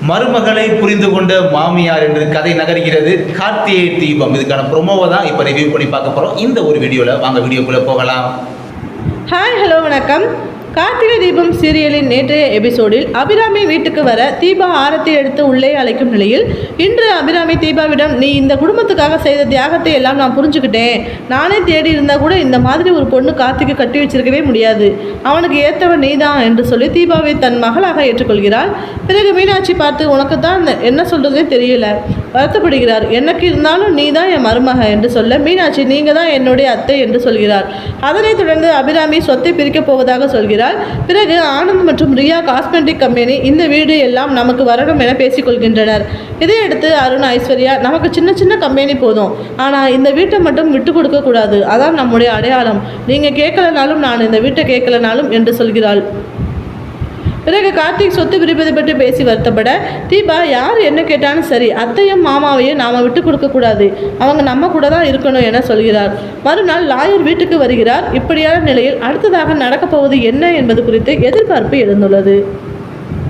மருமகளை புரிந்து கொண்ட மாமியார் என்று கதை நகர்கிறது. கார்த்திகை தீபம் இதுக்கான ப்ரொமோவை தான் இப்போ ரிவ்யூ பண்ணி பார்க்க போகிறோம். இந்த ஒரு வீடியோவில் வாங்க வீடியோக்குள்ளே போகலாம். ஹாய், ஹலோ, வணக்கம். கார்த்திகை தீபம் சீரியலின் நேற்றைய எபிசோடில் அபிராமி வீட்டுக்கு வர தீபா ஆரத்தி எடுத்து உள்ளே அழைக்கும் நிலையில் இன்று அபிராமி தீபாவிடம், நீ இந்த குடும்பத்துக்காக செய்த தியாகத்தை எல்லாம் நான் புரிஞ்சுக்கிட்டேன். நானே தேடி இருந்தால் கூட இந்த மாதிரி ஒரு பொண்ணு கார்த்திகை கட்டி வச்சிருக்கவே முடியாது. அவனுக்கு ஏற்றவன் நீதான் என்று சொல்லி தீபாவை தன் மகளாக ஏற்றுக்கொள்கிறாள். பிறகு மீனாட்சி பார்த்து, உனக்கு தான் என்ன சொல்றதே தெரியல, வருத்தப்படுகிறார். எனக்கு இருந்தாலும் நீ தான் என் மருமக என்று சொல்ல, மீனாட்சி நீங்கள் தான் என்னுடைய அத்தை என்று சொல்கிறார். அதனைத் தொடர்ந்து அபிராமி சொத்தை பிரிக்கப் போவதாக சொல்கிறார். பிறகு ஆனந்த் மற்றும் ரியா காஸ்மெட்டிக் கம்பெனி இந்த வீடு எல்லாம் நமக்கு வரணும் என பேசிக்கொள்கின்றனர். இதையடுத்து அருண், ஐஸ்வர்யா, நமக்கு சின்ன சின்ன கம்பெனி போதும், ஆனால் இந்த வீட்டை மட்டும் விட்டு கொடுக்க கூடாது, அதான் நம்முடைய அடையாளம். நீங்கள் கேட்கலனாலும் நான் இந்த வீட்டை கேட்கலனாலும் என்று சொல்கிறாள். பிறகு கார்த்திக் சொத்து பிரிப்பது பற்றி பேசி வருத்தப்பட, தீபா யார் என்ன கேட்டாலும் சரி, அத்தையும் மாமாவையும் நாம் விட்டு கொடுக்கக்கூடாது, அவங்க நம்ம கூட தான் இருக்கணும் என சொல்கிறார். மறுநாள் லாயர் வீட்டுக்கு வருகிறார். இப்படியான நிலையில் அடுத்ததாக நடக்கப்போவது என்ன என்பது குறித்து எதிர்பார்ப்பு எழுந்துள்ளது.